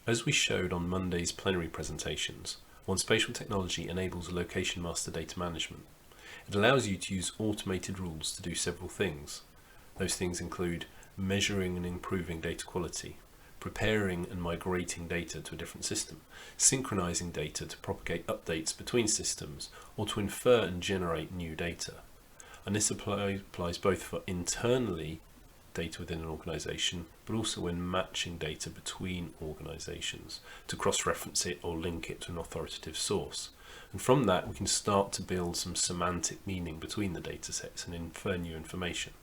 As we showed on Monday's plenary presentations, One Spatial Technology enables location master data management. It allows you to use automated rules to do several things. Those things include measuring and improving data quality, preparing and migrating data to a different system, synchronizing data to propagate updates between systems, or to infer and generate new data. And this applies both for internally data within an organization, but also when matching data between organizations to cross-reference it or link it to an authoritative source. And from that, we can start to build some semantic meaning between the data sets and infer new information.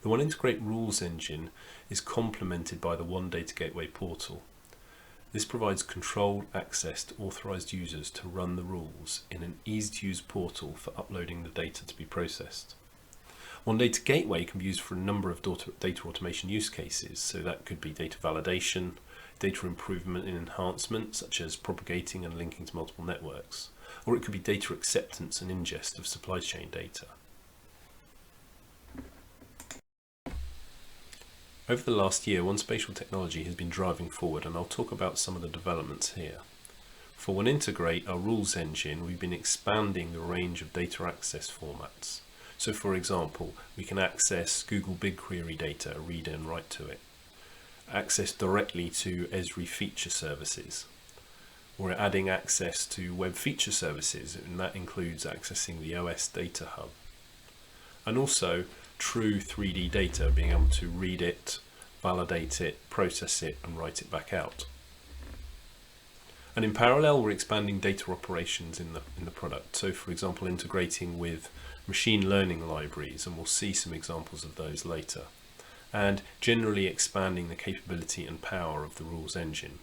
The One Integrate rules engine is complemented by the One Data Gateway portal. This provides controlled access to authorized users to run the rules in an easy-to-use portal for uploading the data to be processed. One Data Gateway can be used for a number of data automation use cases, so that could be data validation, data improvement and enhancement, such as propagating and linking to multiple networks, or it could be data acceptance and ingest of supply chain data. Over the last year, One Spatial Technology has been driving forward, and I'll talk about some of the developments here. For One Integrate, our rules engine, we've been expanding the range of data access formats. So for example, we can access Google BigQuery data, read and write to it. Access directly to Esri feature services. We're adding access to web feature services, and that includes accessing the OS data hub. And also true 3D data, being able to read it, validate it, process it, and write it back out. And in parallel, we're expanding data operations in the product. So for example, integrating with machine learning libraries, and we'll see some examples of those later. And generally expanding the capability and power of the rules engine.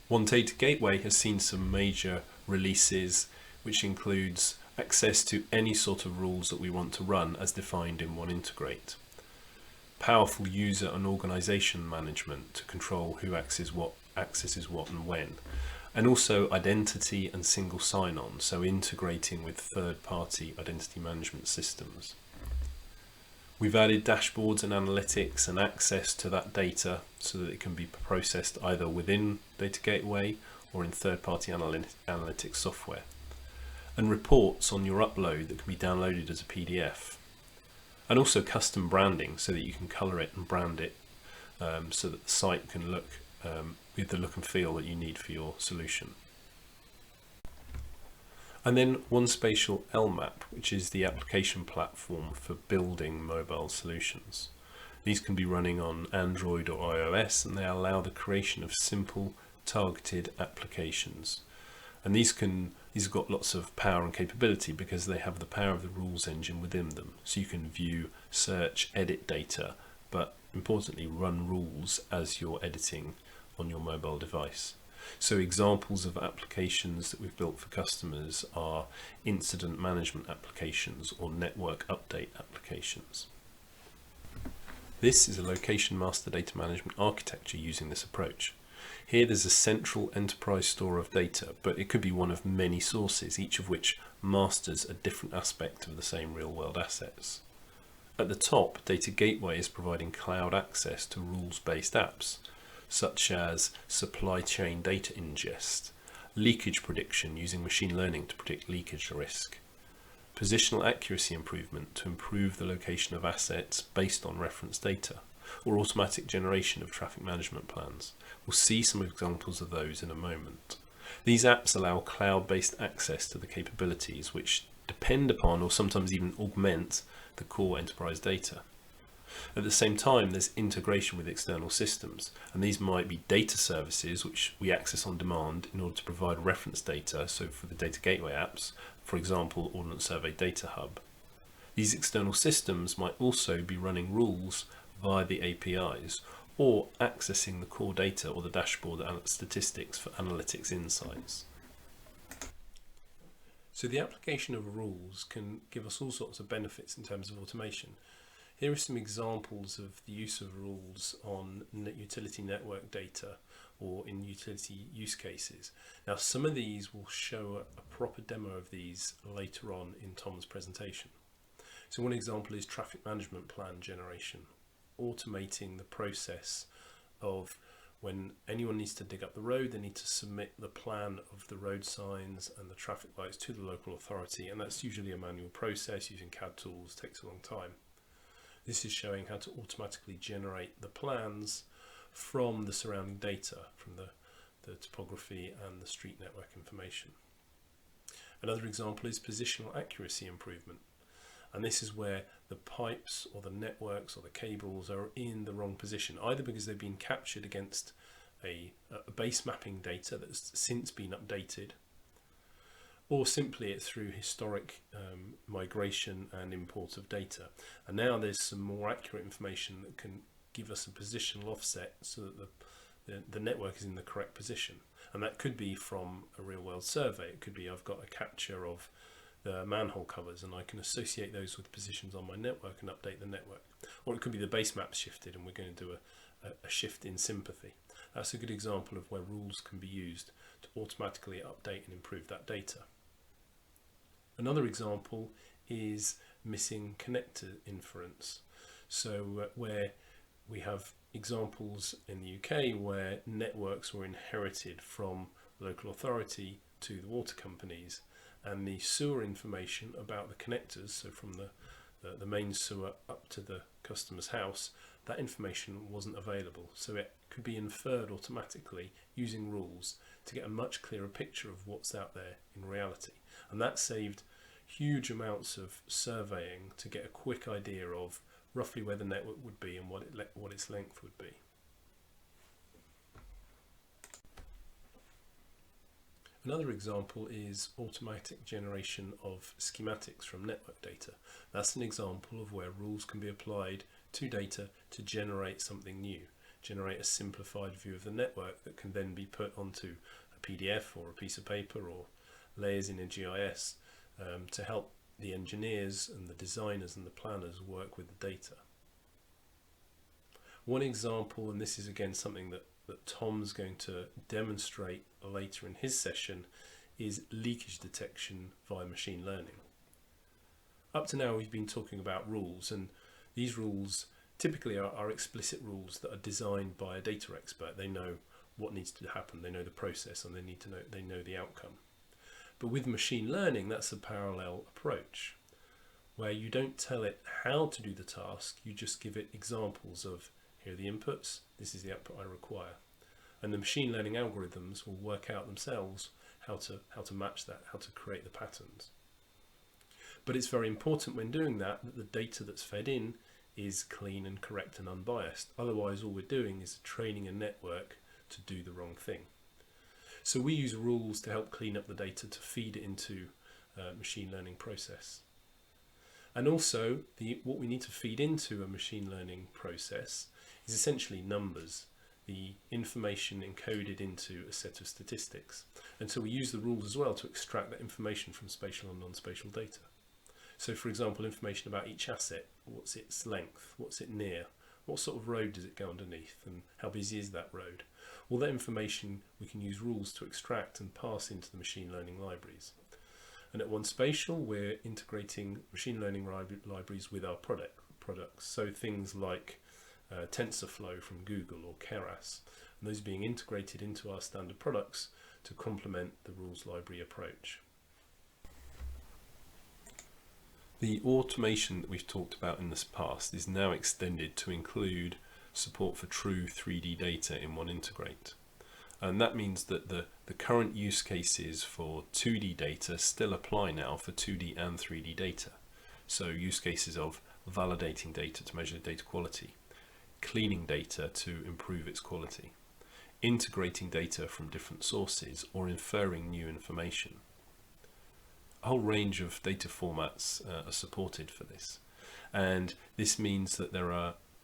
One Data Gateway has seen some major releases, which includes access to any sort of rules that we want to run as defined in One Integrate. Powerful user and organization management to control who accesses what and when. And also identity and single sign-on, so integrating with third-party identity management systems. We've added dashboards and analytics and access to that data so that it can be processed either within Data Gateway or in third-party analytics software. And reports on your upload that can be downloaded as a PDF. And also custom branding so that you can color it and brand it so that the site can look with the look and feel that you need for your solution. And then One Spatial LMAP, which is the application platform for building mobile solutions. These can be running on Android or iOS, and they allow the creation of simple, targeted applications. And these have got lots of power and capability because they have the power of the rules engine within them. So you can view, search, edit data, but importantly run rules as you're editing on your mobile device. So examples of applications that we've built for customers are incident management applications or network update applications. This is a location master data management architecture using this approach. Here there's a central enterprise store of data, but it could be one of many sources, each of which masters a different aspect of the same real-world assets. At the top, Data Gateway is providing cloud access to rules-based apps, such as supply chain data ingest, leakage prediction using machine learning to predict leakage risk, positional accuracy improvement to improve the location of assets based on reference data, or automatic generation of traffic management plans. We'll see some examples of those in a moment. These apps allow cloud-based access to the capabilities which depend upon or sometimes even augment the core enterprise data. At the same time, there's integration with external systems, and these might be data services which we access on demand in order to provide reference data. So for the Data Gateway apps, for example, Ordnance Survey Data Hub. These external systems might also be running rules via the APIs or accessing the core data or the dashboard statistics for analytics insights. So the application of rules can give us all sorts of benefits in terms of automation. Here are some examples of the use of rules on utility network data or in utility use cases. Now, some of these will show a proper demo of these later on in Tom's presentation. So one example is traffic management plan generation, automating the process of When anyone needs to dig up the road, they need to submit the plan of the road signs and the traffic lights to the local authority, and that's usually a manual process using CAD tools, takes a long time. This is showing how to automatically generate the plans from the surrounding data, from the topography and the street network information. Another example is positional accuracy improvement. And this is where the pipes or the networks or the cables are in the wrong position, either because they've been captured against a base mapping data that's since been updated, or simply it's through historic migration and import of data. And now there's some more accurate information that can give us a positional offset so that the network is in the correct position. And that could be from a real world survey. It could be I've got a capture of the manhole covers and I can associate those with positions on my network and update the network. Or it could be the base map shifted and we're going to do a shift in sympathy. That's a good example of where rules can be used to automatically update and improve that data. Another example is missing connector inference. So where we have examples in the UK where networks were inherited from the local authority to the water companies, and the sewer information about the connectors, so from the main sewer up to the customer's house, that information wasn't available. So it could be inferred automatically using rules to get a much clearer picture of what's out there in reality. And that saved huge amounts of surveying to get a quick idea of roughly where the network would be and what its length would be. Another example is automatic generation of schematics from network data. That's an example of where rules can be applied to data to generate something new, generate a simplified view of the network that can then be put onto a PDF or a piece of paper or layers in a GIS to help the engineers and the designers and the planners work with the data. One example, and this is again something that Tom's going to demonstrate later in his session, is leakage detection via machine learning. Up to now we've been talking about rules, and these rules typically are explicit rules that are designed by a data expert. They know what needs to happen, they know the process, and they know the outcome. But with machine learning, that's a parallel approach, where you don't tell it how to do the task, you just give it examples of, here are the inputs, this is the output I require. And the machine learning algorithms will work out themselves how to match that, how to create the patterns. But it's very important when doing that the data that's fed in is clean and correct and unbiased. Otherwise, all we're doing is training a network to do the wrong thing. So we use rules to help clean up the data to feed it into a machine learning process. And also, what we need to feed into a machine learning process is essentially numbers, the information encoded into a set of statistics. And so we use the rules as well to extract that information from spatial and non-spatial data. So for example, information about each asset, what's its length, what's it near, what sort of road does it go underneath, and how busy is that road? All that information we can use rules to extract and pass into the machine learning libraries. And at One Spatial, we're integrating machine learning libraries with our products. So things like TensorFlow from Google or Keras, and those being integrated into our standard products to complement the rules library approach. The automation that we've talked about in this past is now extended to include support for true 3D data in One Integrate. And that means that the current use cases for 2D data still apply now for 2D and 3D data. So use cases of validating data to measure data quality, cleaning data to improve its quality, integrating data from different sources, or inferring new information. A whole range of data formats are supported for this, and this means that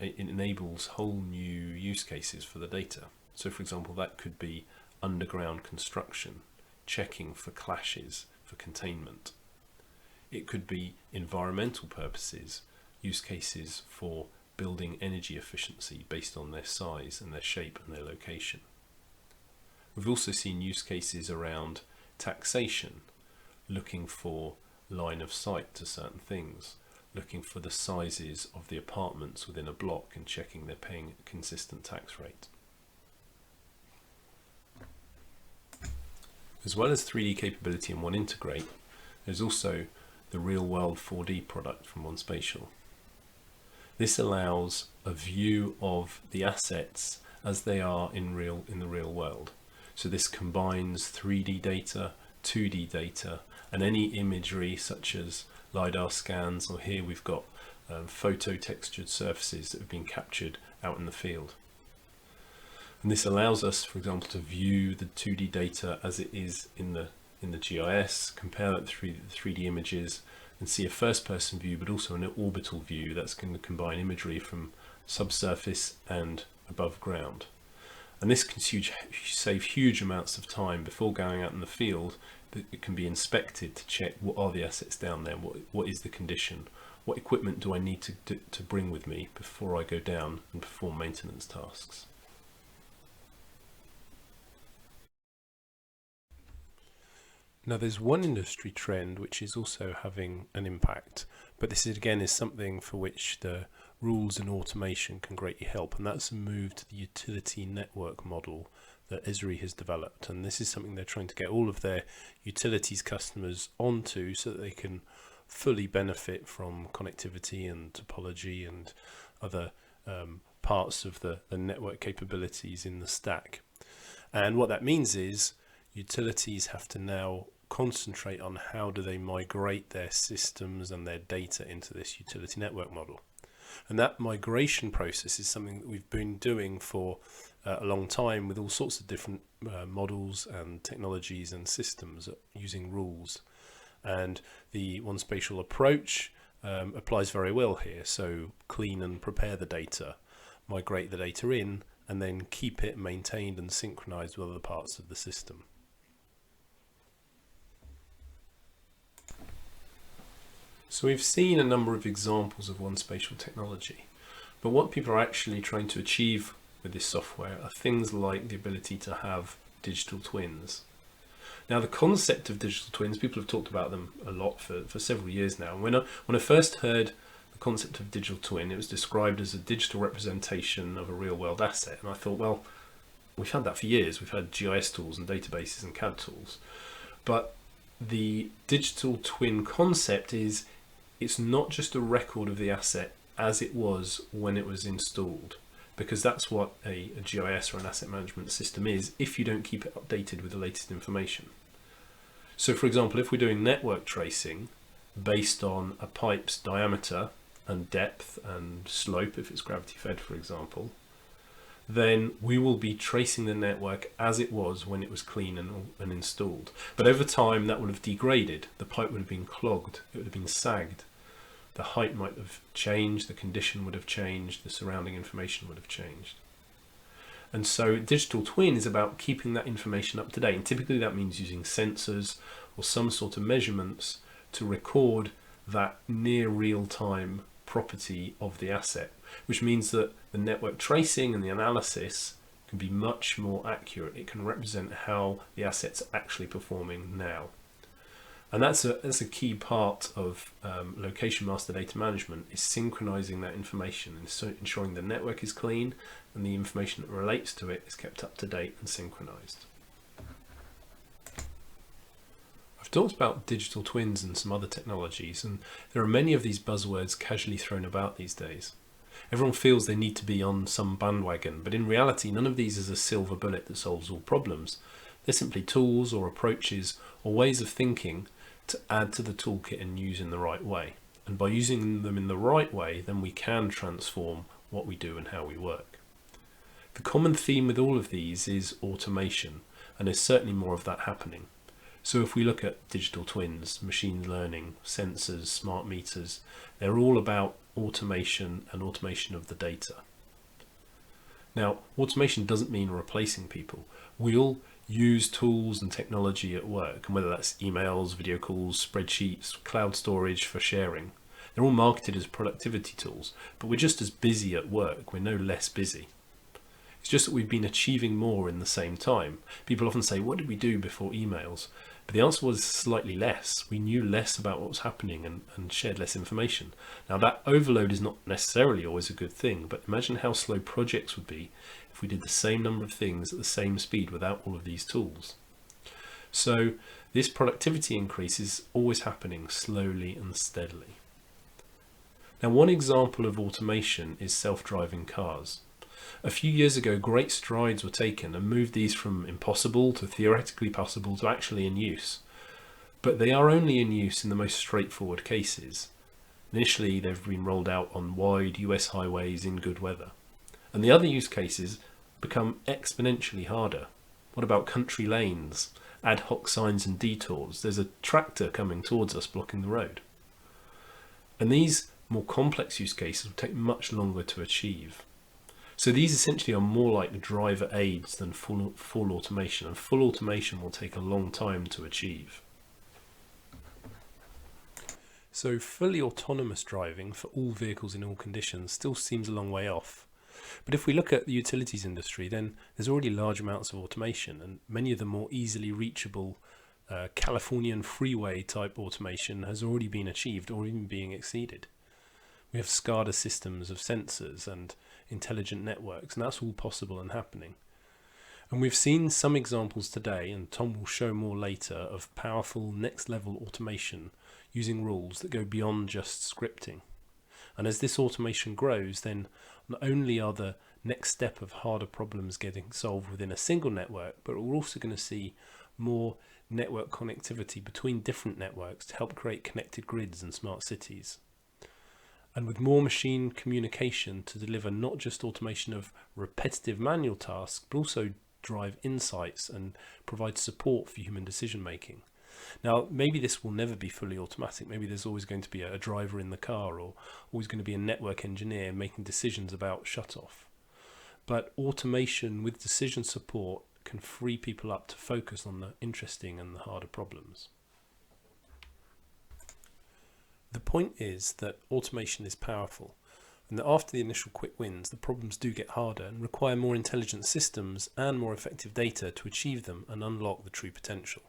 it enables whole new use cases for the data. So for example, that could be underground construction, checking for clashes, for containment. It could be environmental purposes, use cases for building energy efficiency based on their size and their shape and their location. We've also seen use cases around taxation, looking for line of sight to certain things, looking for the sizes of the apartments within a block and checking they're paying a consistent tax rate. As well as 3D capability in OneIntegrate, there's also the real-world 4D product from OneSpatial. This allows a view of the assets as they are in the real world. So this combines 3D data, 2D data, and any imagery such as LiDAR scans, or here we've got photo textured surfaces that have been captured out in the field. And this allows us, for example, to view the 2D data as it is in the GIS, compare that to 3D images, and see a first-person view, but also an orbital view that's going to combine imagery from subsurface and above ground. And this can save huge amounts of time before going out in the field. It can be inspected to check what are the assets down there, what is the condition, what equipment do I need to bring with me before I go down and perform maintenance tasks. Now there's one industry trend which is also having an impact, but this again is something for which the rules and automation can greatly help, and that's a move to the utility network model that Esri has developed. And this is something they're trying to get all of their utilities customers onto so that they can fully benefit from connectivity and topology and other parts of the network capabilities in the stack. And what that means is utilities have to now concentrate on how do they migrate their systems and their data into this utility network model. And that migration process is something that we've been doing for a long time with all sorts of different models and technologies and systems using rules. And the OneSpatial approach applies very well here. So clean and prepare the data, migrate the data in, and then keep it maintained and synchronized with other parts of the system. So we've seen a number of examples of OneSpatial technology, but what people are actually trying to achieve with this software are things like the ability to have digital twins. Now the concept of digital twins, people have talked about them a lot for several years now. When I first heard the concept of digital twin, it was described as a digital representation of a real world asset, and I thought, well, we've had that for years. We've had GIS tools and databases and CAD tools, but the digital twin concept is it's not just a record of the asset as it was when it was installed, because that's what a GIS or an asset management system is if you don't keep it updated with the latest information. So for example, if we're doing network tracing based on a pipe's diameter and depth and slope, if it's gravity fed for example, then we will be tracing the network as it was when it was clean and installed. But over time that would have degraded, the pipe would have been clogged, it would have been sagged, the height might have changed, the condition would have changed, the surrounding information would have changed. And so digital twin is about keeping that information up to date, and typically that means using sensors or some sort of measurements to record that near real-time property of the asset, which means that the network tracing and the analysis can be much more accurate. It can represent how the asset's actually performing now. And that's a key part of location master data management, is synchronizing that information and so ensuring the network is clean and the information that relates to it is kept up to date and synchronized. I've talked about digital twins and some other technologies, and there are many of these buzzwords casually thrown about these days. Everyone feels they need to be on some bandwagon, but in reality none of these is a silver bullet that solves all problems. They're simply tools or approaches or ways of thinking to add to the toolkit and use in the right way. And by using them in the right way, then we can transform what we do and how we work. The common theme with all of these is automation, and there's certainly more of that happening. So if we look at digital twins, machine learning, sensors, smart meters, they're all about automation and automation of the data. Now, automation doesn't mean replacing people. We'll use tools and technology at work, and whether that's emails, video calls, spreadsheets, cloud storage for sharing, they're all marketed as productivity tools, but we're just as busy at work, we're no less busy. It's just that we've been achieving more in the same time. People often say, what did we do before emails? But the answer was slightly less. We knew less about what was happening and shared less information. Now that overload is not necessarily always a good thing, but imagine how slow projects would be if we did the same number of things at the same speed without all of these tools. So this productivity increase is always happening slowly and steadily. Now, one example of automation is self-driving cars. A few years ago, great strides were taken and moved these from impossible to theoretically possible to actually in use. But they are only in use in the most straightforward cases. Initially, they've been rolled out on wide US highways in good weather. And the other use cases become exponentially harder. What about country lanes, ad hoc signs and detours? There's a tractor coming towards us blocking the road. And these more complex use cases will take much longer to achieve. So these essentially are more like the driver aids than full automation, and full automation will take a long time to achieve. So fully autonomous driving for all vehicles in all conditions still seems a long way off. But if we look at the utilities industry, then there's already large amounts of automation, and many of the more easily reachable Californian freeway type automation has already been achieved or even being exceeded. We have SCADA systems of sensors and intelligent networks, and that's all possible and happening. And we've seen some examples today, and Tom will show more later, of powerful next level automation using rules that go beyond just scripting. And as this automation grows, then not only are the next step of harder problems getting solved within a single network, but we're also going to see more network connectivity between different networks to help create connected grids and smart cities. And with more machine communication to deliver not just automation of repetitive manual tasks, but also drive insights and provide support for human decision making. Now, maybe this will never be fully automatic. Maybe there's always going to be a driver in the car, or always going to be a network engineer making decisions about shut-off. But automation with decision support can free people up to focus on the interesting and the harder problems. The point is that automation is powerful, and that after the initial quick wins, the problems do get harder and require more intelligent systems and more effective data to achieve them and unlock the true potential.